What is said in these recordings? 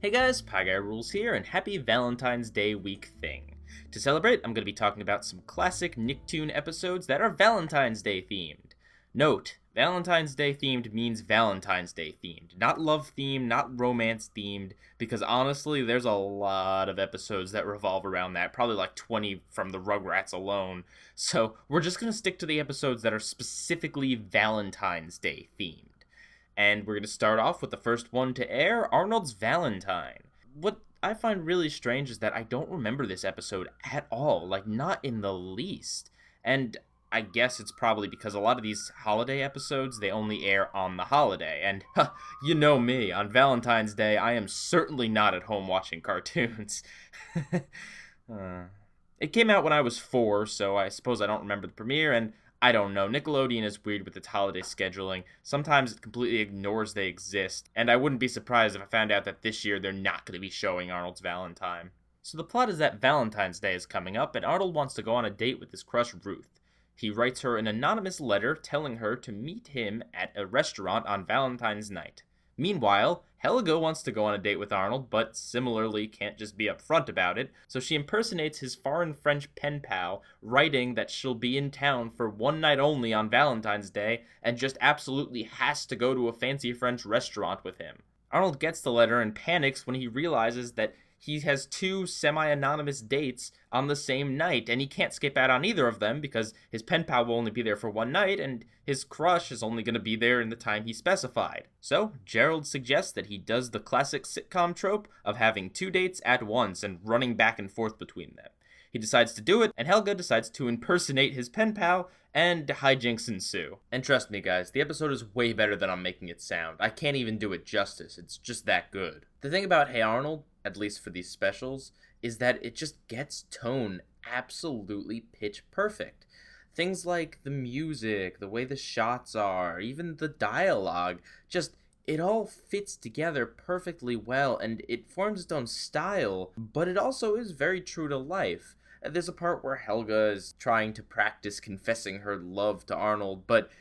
Hey guys, Pieguyrulz here, and happy Valentine's Day week thing. To celebrate, I'm going to be talking about some classic Nicktoon episodes that are Valentine's Day themed. Note, Valentine's Day themed means Valentine's Day themed, not love themed, not romance themed, because honestly, there's a lot of episodes that revolve around that, probably like 20 from the Rugrats alone. So we're just going to stick to the episodes that are specifically Valentine's Day themed. And we're going to start off with the first one to air, Arnold's Valentine. What I find really strange is that I don't remember this episode at all, like, not in the least. And I guess it's probably because a lot of these holiday episodes, they only air on the holiday. And, you know me, on Valentine's Day, I am certainly not at home watching cartoons. It came out when I was 4, so I suppose I don't remember the premiere, and I don't know. Nickelodeon is weird with its holiday scheduling. Sometimes it completely ignores they exist, and I wouldn't be surprised if I found out that this year they're not going to be showing Arnold's Valentine. So the plot is that Valentine's Day is coming up, and Arnold wants to go on a date with his crush Ruth. He writes her an anonymous letter telling her to meet him at a restaurant on Valentine's night. Meanwhile, Helga wants to go on a date with Arnold, but similarly can't just be upfront about it, so she impersonates his foreign French pen pal, writing that she'll be in town for one night only on Valentine's Day, and just absolutely has to go to a fancy French restaurant with him. Arnold gets the letter and panics when he realizes that he has 2 semi-anonymous dates on the same night, and he can't skip out on either of them because his pen pal will only be there for one night, and his crush is only going to be there in the time he specified. So, Gerald suggests that he does the classic sitcom trope of having 2 dates at once and running back and forth between them. He decides to do it, and Helga decides to impersonate his pen pal, and hijinks ensue. And trust me guys, the episode is way better than I'm making it sound. I can't even do it justice, it's just that good. The thing about Hey Arnold, at least for these specials, is that it just gets tone absolutely pitch perfect. Things like the music, the way the shots are, even the dialogue, just it all fits together perfectly well and it forms its own style, but it also is very true to life. There's a part where Helga is trying to practice confessing her love to Arnold, but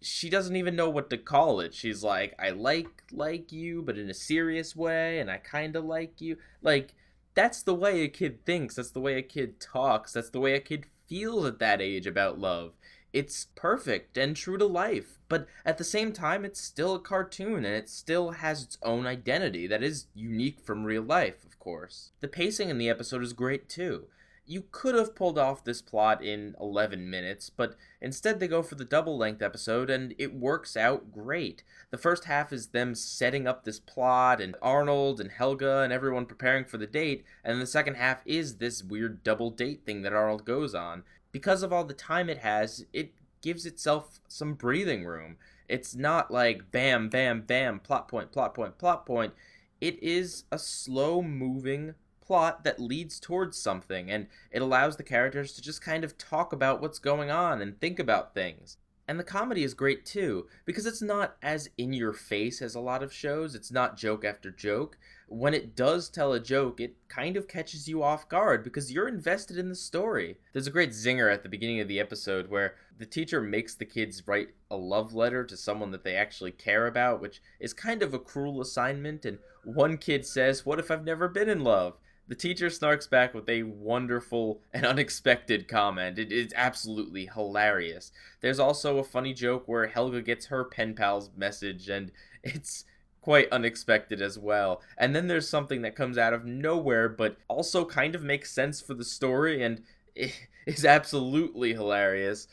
she doesn't even know what to call it. She's like, I like you, but in a serious way, and I kinda like you. Like, that's the way a kid thinks, that's the way a kid talks, that's the way a kid feels at that age about love. It's perfect and true to life, but at the same time, it's still a cartoon, and it still has its own identity that is unique from real life, of course. The pacing in the episode is great, too. You could have pulled off this plot in 11 minutes, but instead they go for the double-length episode, and it works out great. The first half is them setting up this plot, and Arnold and Helga and everyone preparing for the date, and the second half is this weird double date thing that Arnold goes on. Because of all the time it has, it gives itself some breathing room. It's not like bam, bam, bam, plot point, plot point, plot point. It is a slow-moving plot that leads towards something, and it allows the characters to just kind of talk about what's going on and think about things. And the comedy is great too, because it's not as in your face as a lot of shows. It's not joke after joke. When it does tell a joke, it kind of catches you off guard because you're invested in the story. There's a great zinger at the beginning of the episode where the teacher makes the kids write a love letter to someone that they actually care about, which is kind of a cruel assignment, and one kid says, "What if I've never been in love?" The teacher snarks back with a wonderful and unexpected comment. It is absolutely hilarious. There's also a funny joke where Helga gets her pen pal's message, and it's quite unexpected as well. And then there's something that comes out of nowhere, but also kind of makes sense for the story, and is absolutely hilarious,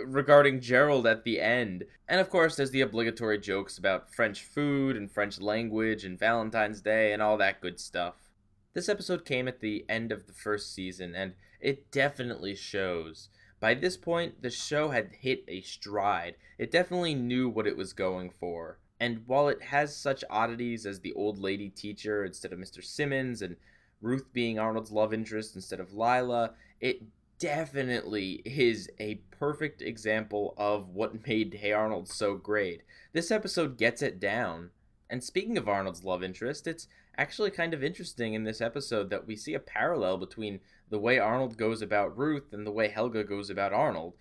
regarding Gerald at the end. And of course, there's the obligatory jokes about French food and French language and Valentine's Day and all that good stuff. This episode came at the end of the first season, and it definitely shows. By this point, the show had hit a stride. It definitely knew what it was going for. And while it has such oddities as the old lady teacher instead of Mr. Simmons, and Ruth being Arnold's love interest instead of Lila, it definitely is a perfect example of what made Hey Arnold so great. This episode gets it down. And speaking of Arnold's love interest, it's actually kind of interesting in this episode that we see a parallel between the way Arnold goes about Ruth and the way Helga goes about Arnold.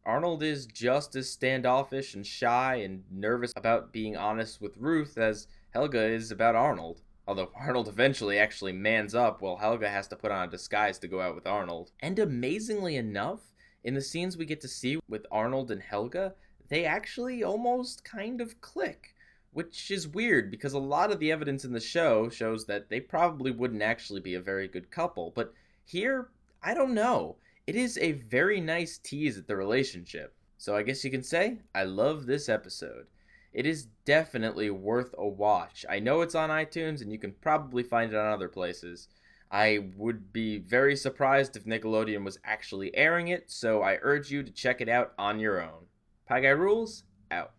Arnold is just as standoffish and shy and nervous about being honest with Ruth as Helga is about Arnold. Although Arnold eventually actually mans up while Helga has to put on a disguise to go out with Arnold. And amazingly enough, in the scenes we get to see with Arnold and Helga, they actually almost kind of click. Which is weird because a lot of the evidence in the show shows that they probably wouldn't actually be a very good couple. But here, I don't know. It is a very nice tease at the relationship. So I guess you can say, I love this episode. It is definitely worth a watch. I know it's on iTunes and you can probably find it on other places. I would be very surprised if Nickelodeon was actually airing it, so I urge you to check it out on your own. Pieguyrulz, out.